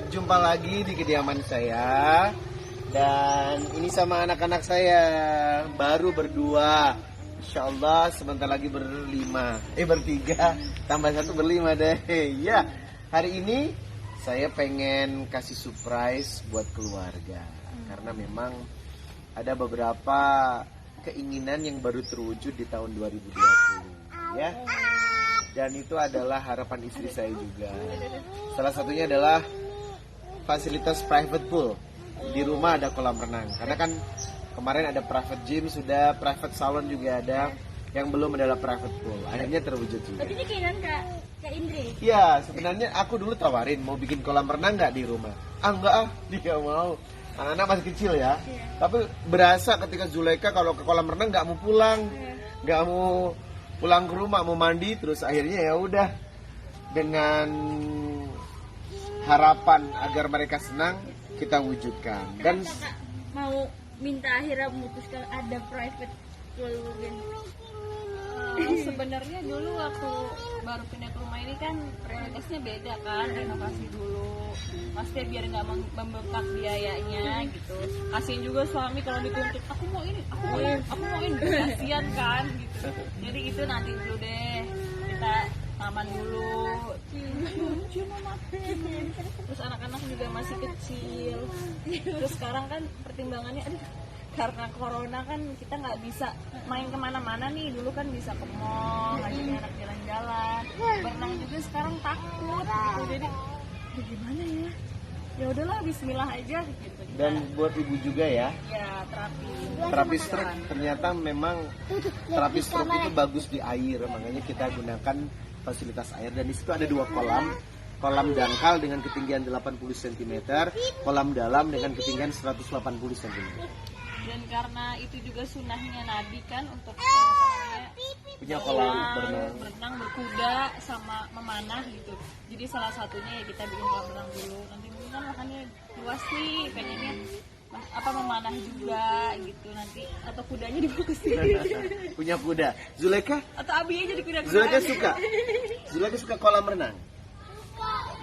Jumpa lagi di kediaman saya. Dan ini sama anak-anak saya. Baru berdua. Insya Allah sebentar lagi bertiga. Tambah satu berlima deh. Ya, hari ini saya pengen kasih surprise buat keluarga. Karena memang ada beberapa keinginan yang baru terwujud di tahun 2020. Ya. Dan itu adalah harapan istri saya juga. Salah satunya adalah fasilitas private pool. Di rumah ada kolam renang. Karena kan kemarin ada private gym, sudah private salon juga ada. Yang belum adalah private pool. Akhirnya terwujud juga. Tapi ini keinginan Kak Indri. Iya, sebenarnya aku dulu tawarin mau bikin kolam renang nggak di rumah. Enggak dia mau. Anak-anak masih kecil ya. Tapi berasa ketika Zulaika kalau ke kolam renang nggak mau pulang, nggak mau pulang ke rumah, mau mandi, terus akhirnya ya udah, dengan harapan agar mereka senang kita wujudkan. Dan Kakak mau minta akhirnya memutuskan ada private pool gitu. Sebenarnya dulu waktu baru pindah ke rumah ini kan prioritasnya beda kan, renovasi dulu pasti biar nggak membengkak biayanya gitu. Kasian juga suami kalau dituntut aku mau ini kasian kan gitu. Jadi itu nanti dulu deh, kita taman dulu. Terus anak-anak juga masih kecil. Terus sekarang kan pertimbangannya karena corona kan kita nggak bisa main kemana-mana nih. Dulu kan bisa ke mall, ngajakin anak jalan-jalan, berenang juga sekarang takut gitu. Jadi gimana ya, ya udahlah bismillah aja gitu. dan buat ibu juga ya. Ya Terapi stroke ternyata memang terapi stroke itu bagus di air, makanya kita gunakan fasilitas air. Dan di situ ada dua kolam dangkal dengan ketinggian 80 cm, kolam dalam dengan ketinggian 180 cm. Dan karena itu juga sunnahnya Nabi kan untuk Punya kolam berenang, berkuda, sama memanah gitu. Jadi salah satunya ya kita bikin kolam renang dulu. Nanti mungkin kan makannya luas nih, pengennya memanah juga gitu nanti, atau kudanya dibawa ke sini. Punya kuda. Zulaika? Atau Abi aja di kuda. Zulaika suka kolam renang.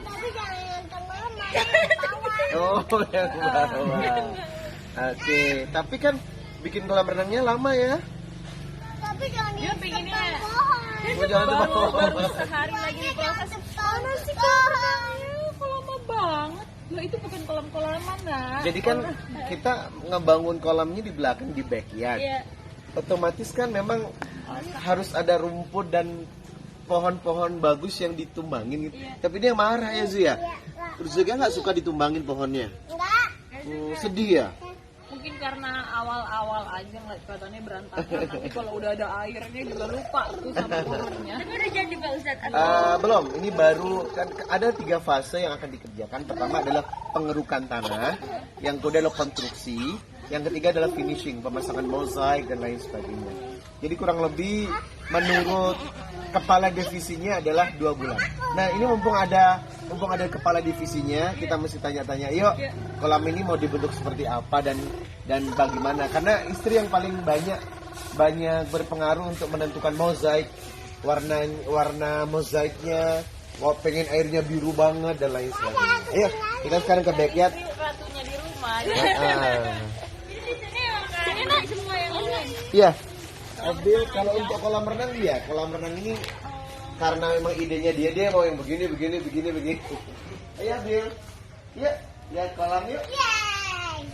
Tapi jangan yang tengah, Oh, yang bawah. Oke, tapi kan bikin kolam renangnya lama ya. tapi jangan Dia pengennya Oh, jangan di bawah. baru sehari lagi di proses. Mana sih kok lama banget? Loh itu bukan kolam-kolam mana? Jadi kan kita ngebangun kolamnya di belakang, di backyard. Iya. Otomatis kan memang harus ada rumput dan pohon-pohon bagus yang ditumbangin gitu. Tapi dia marah ya Zuya. Terus Zuya nggak suka ditumbangin pohonnya. enggak. Sedih ya. Mungkin karena awal-awal aja ngeliat kelihatannya berantakan. Nanti kalau udah ada airnya juga lupa tuh sama pohonnya. Tapi udah jadi Pak Ustadz. Belum, ini baru kan ada 3 fase yang akan dikerjakan. Pertama adalah pengerukan tanah, yang kedua adalah konstruksi, yang ketiga adalah finishing, pemasangan mozaik dan lain sebagainya. Jadi kurang lebih menurut kepala divisinya adalah 2 bulan. Nah ini mumpung ada kepala divisinya, kita mesti tanya-tanya, yuk kolam ini mau dibentuk seperti apa dan bagaimana? Karena istri yang paling banyak berpengaruh untuk menentukan mozaik, warna mozaiknya, pengen airnya biru banget dan lain sebagainya. Ayo kita sekarang ke backyard. Ratunya di rumah. Ini nak semua yang lain. Iya. Abil kalau untuk kolam renang kolam renang ini karena memang idenya dia mau yang begini. Ayo Abil. Iya, lihat kolam yuk. Yeay.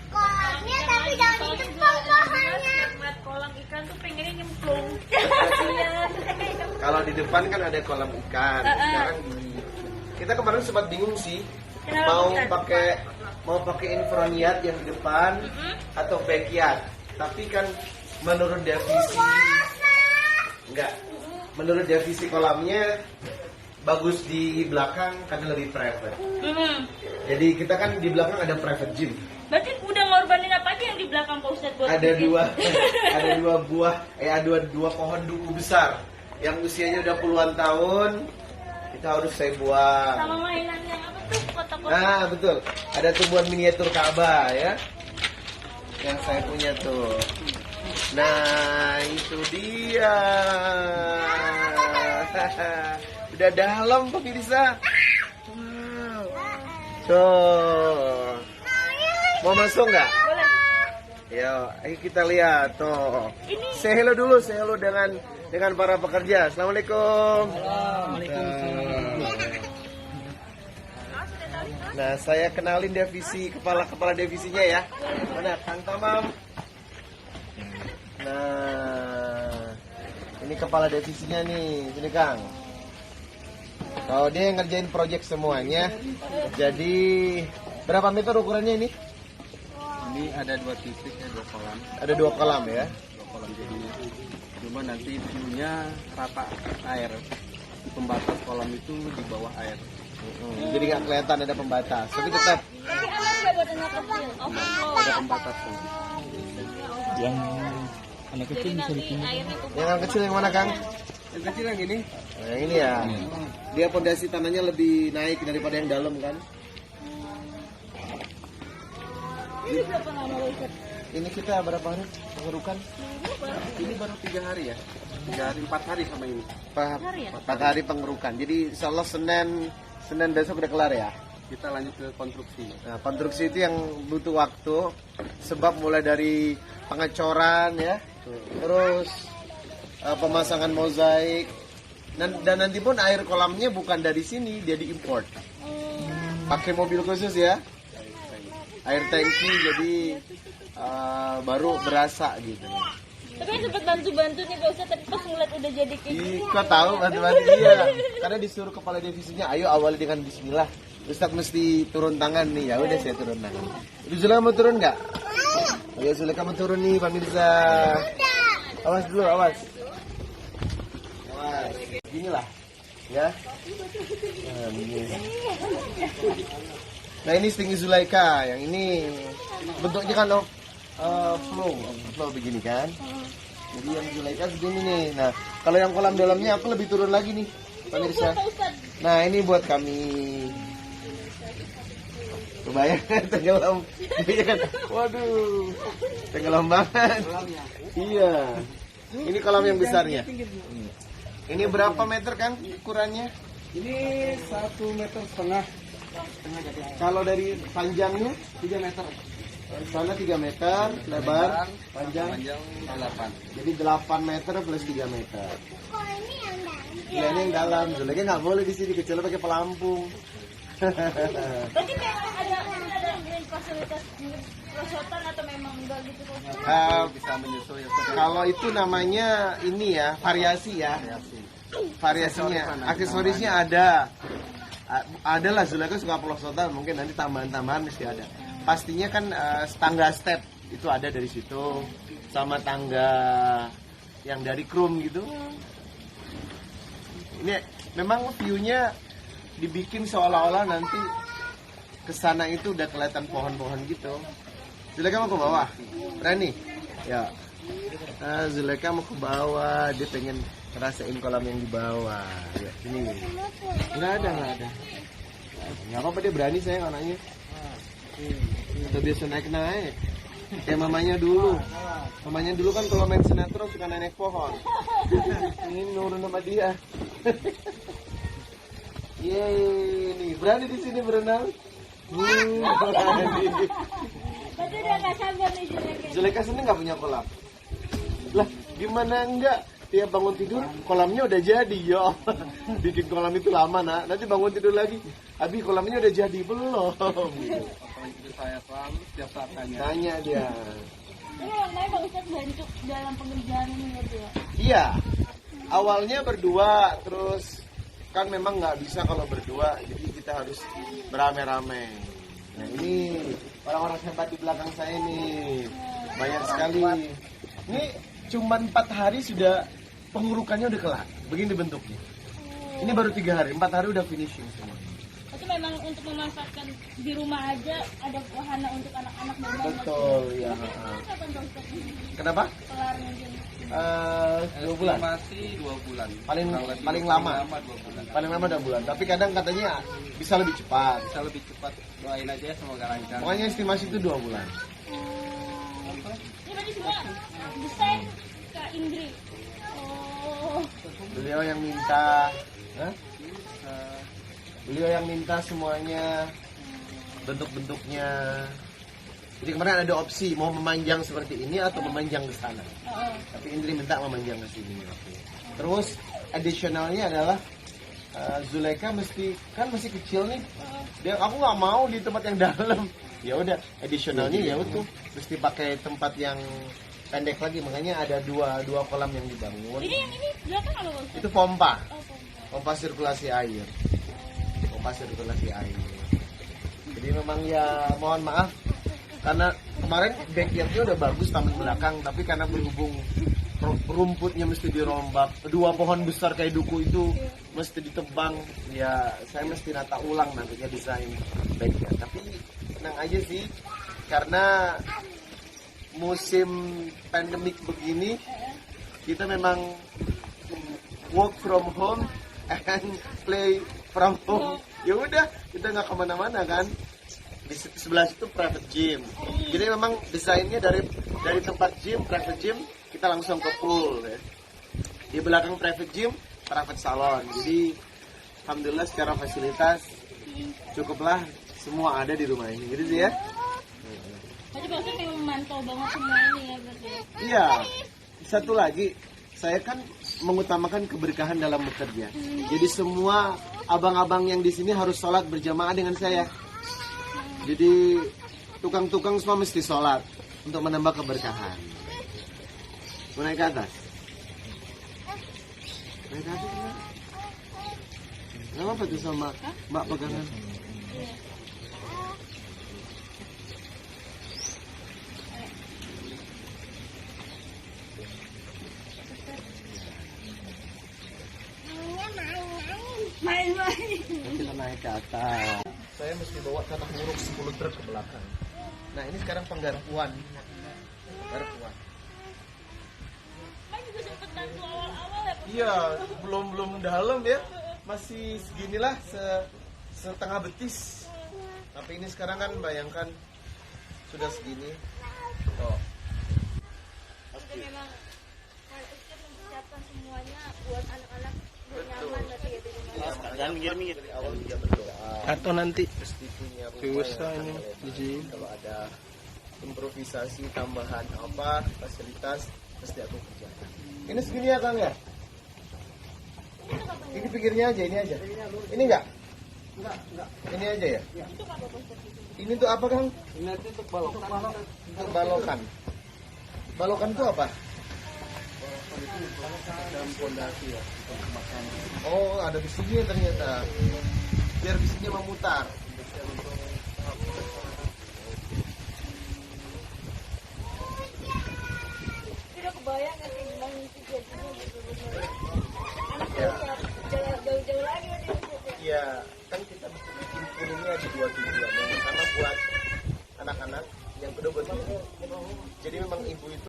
Kolamnya tapi jangan di depan pohonnya. Lihat kolam ikan tuh pengennya nyemplung. Kasian. Kalau di depan kan ada kolam ikan. Sekarang kita kemarin sempat bingung sih mau pakai infroniat yang di depan atau backyard. Tapi kan menurut divisi kolamnya bagus di belakang karena lebih private. Jadi kita kan di belakang ada private gym. Berarti udah ngorbanin apa aja yang di belakang Pak Ustadz buat Ada bikin? dua pohon duku besar yang usianya udah puluhan tahun. Kita harus saya buang. Sama mainan yang apa tuh kotak-kotak. Nah betul, ada tumbuhan miniatur Ka'bah ya, yang saya punya tuh. Nah itu dia. Udah dalam pemirsa. Wow. Tuh. Mau masuk nggak? Boleh. Yo, ayo kita lihat tuh. Say hello dulu, say hello dengan para pekerja. Assalamualaikum. Nah, saya kenalin divisi kepala divisinya ya. Mana Kang Tamam? Nah, ini kepala divisinya nih, sini Kang. Kalau dia yang ngerjain project semuanya. Jadi berapa meter ukurannya ini? Ini ada 2 titik ya, 2 kolam. Ada 2 kolam ya. 2 kolam jadi cuma nanti view-nya rata air. Di pembatas kolam itu di bawah air. Jadi nggak kelihatan ada pembatas. Tapi tetap Tapi aman nggak buat anak kecil? Ada pembatas tuh. Yang anak Jadi kecil bisa nanti dipindah. airnya tuh yang kecil yang mana Kang? Yang kecil yang ini Nah, yang ini ya. Dia pondasi tanahnya lebih naik daripada yang dalam kan? Ini berapa lama lo ikut? Ini kita berapa hari pengerukan? ini baru 3 hari ya. 3 hari 4 hari sama ini. 4 hari pengerukan. Jadi insya Allah Senin besok udah kelar ya. Kita lanjut ke konstruksi. Nah, konstruksi itu yang butuh waktu sebab mulai dari pengecoran ya, terus pemasangan mozaik dan nanti pun air kolamnya bukan dari sini, dia diimport. Pakai mobil khusus ya. Air tangki jadi baru berasa gitu. Tapi yang sempat bantu-bantu nih Pak Ustadz, tapi pas ngeliat udah jadi kayak gini. Kok tahu bantu-bantu iya. Karena disuruh kepala divisinya, ayo awali dengan bismillah. Ustadz mesti turun tangan nih, ya udah saya turun tangan. Ibu Zuleka mau turun nggak? Ayo Zuleka mau turun nih pemirsa. Awas dulu, awas. Awas. Ginilah, ya. Nah, begini. Nah ini setinggi Zulaika, yang ini bentuknya kan flow begini kan. Jadi yang Zulaika segini nih. Nah kalau yang kolam dalamnya aku lebih turun lagi nih, pemirsa. Nah ini buat kami. Kebayang tenggelam, iya kan? Waduh, tenggelam banget. Iya. Ini kolam yang besarnya. Ini berapa meter kan ukurannya? Ini 1,5 meter. Kalau dari panjangnya 3 meter. sana 3 meter, lebar, panjang. Panjang 8. Jadi 8 meter plus 3 meter. Ya ini yang dalam. Zuleknya nggak boleh di sini, kecuali pakai pelampung. Berarti memang ada fasilitas perosotan atau memang enggak gitu Pak Ustadz? Bisa menyesuaikan. Kalau itu namanya ini ya, variasi ya. Variasinya, aksesorisnya ada. Adalah Zuleka suka pelosotan, mungkin nanti tambahan-tambahan mesti ada. Pastinya kan tangga step itu ada dari situ, sama tangga yang dari krum gitu. Ini memang view-nya dibikin seolah-olah nanti kesana itu udah kelihatan pohon-pohon gitu. Zuleka mau ke bawah, berani? Ya. Zuleka mau ke bawah, dia pengen ngerasain kolam yang di bawah. Ya, sini. Nggak ada. Nggak apa-apa, dia berani saya anaknya. Udah biasa naik-naik. Kayak mamanya dulu. Mamanya dulu kan kalau main sinetron suka naik pohon. Ini nurun sama dia. Yeay, nih berani di sini berenang. Berani. Berarti udah nggak sabar nih Zuleka. Zuleka sini nggak punya kolam. Lah, gimana enggak? Tiap bangun tidur, kolamnya udah jadi, ya. Bikin kolam itu lama, nak. Nanti bangun tidur lagi, Abi kolamnya udah jadi belum? Itu saya selalu setiap saat tanya. Tanya dia. Ini maknanya Pak Ustadz bantu dalam pengerjaan ini gitu ya? Iya. Awalnya berdua, terus kan memang nggak bisa kalau berdua, jadi kita harus beramai-ramai. Nah ini orang-orang hebat di belakang saya nih, banyak sekali. Ini cuma 4 hari sudah pengurukannya udah kelar, begini bentuknya. Ini baru 3 hari, 4 hari udah finishing semua. Itu memang untuk memanfaatkan di rumah aja ada wahana untuk anak-anak dan mama. Betul, ya. Kapan Pak Ustadz Kenapa? kelarnya jadi? 2 bulan. Masih 2 bulan. Paling lama. 2 bulan. Paling lama 2 bulan. Tapi kadang katanya bisa lebih cepat. Bisa lebih cepat. Doain aja ya, semoga lancar. Pokoknya estimasi itu 2 bulan. Ini berarti semua desain Kak Indri. Oh, Beliau yang minta, Hah? Beliau yang minta semuanya. bentuk-bentuknya. Jadi kemarin ada opsi mau memanjang seperti ini atau memanjang ke sana. Tapi Indri minta memanjang ke sini. Terus additionalnya adalah Zulaika masih kecil nih. Aku nggak mau di tempat yang dalam. Ya udah, additionalnya ya itu mesti pakai tempat yang pendek lagi. Makanya ada dua kolam yang dibangun. Ini yang ini belakang apa Bang? Itu pompa. Oh, pompa. Pompa sirkulasi air. Pompa sirkulasi air. Jadi memang ya mohon maaf karena kemarin backyardnya udah bagus taman belakang, tapi karena berhubung rumputnya mesti dirombak, 2 pohon besar kayak duku itu mesti ditebang, ya saya mesti nata ulang nantinya desain backyard. Tapi tenang aja sih, karena musim pandemik begini kita memang work from home and play from home. Ya udah, kita nggak kemana-mana kan. Di sebelah situ private gym. Jadi memang desainnya dari tempat gym, private gym, kita langsung ke pool ya. Di belakang private gym, private salon. Jadi alhamdulillah secara fasilitas cukuplah semua ada di rumah ini. Gitu sih ya. Jadi maksudnya memang memantau banget semua ini ya berarti. Iya. Satu lagi, saya kan mengutamakan keberkahan dalam bekerja. Jadi semua abang-abang yang di sini harus sholat berjamaah dengan saya. Jadi tukang-tukang semua mesti sholat untuk menambah keberkahan. Mau naik ke atas? Naik ke atas kan? Gak apa-apa tuh sama mbak pegangan. Main-main. Kita naik ke atas. Saya mesti bawa tanah muruk 10 truk ke belakang. Nah ini sekarang penggarpuan. Penggarpuan. Kan juga sempet bantu awal-awal ya. Iya, belum dalam ya. Masih seginilah setengah betis. Tapi ini sekarang kan bayangkan sudah segini. Oh. Jadi memang harusnya mempersiapkan semuanya buat anak-anak biar nyaman berarti ya di rumah. Jangan minggir-minggir. Dari awal juga berdoa. Atau nanti Mesti punya Bisa rumah yang ini, akan Ji. lebar. Kalau ada improvisasi tambahan apa fasilitas mesti aku kerjakan. Ini segini ya Kang ya? Ini pinggirnya aja, ini aja. Ini enggak? Enggak. Ini aja ya? Ini tuh apa Kang? ini nanti untuk balokan. Untuk balokan. Balokan itu apa? Dalam fondasi ya. Oh, ada besinya ternyata. Biar besinya memutar. Tidak kebayang kan kayak gimana sih jadinya gitu. Anak Ya. jalan jauh-jauh lagi nanti. Iya, kan kita mesti bikin pool ini ada 2 tujuan. Yang pertama buat anak-anak, yang kedua buat ibu. Jadi memang ibu itu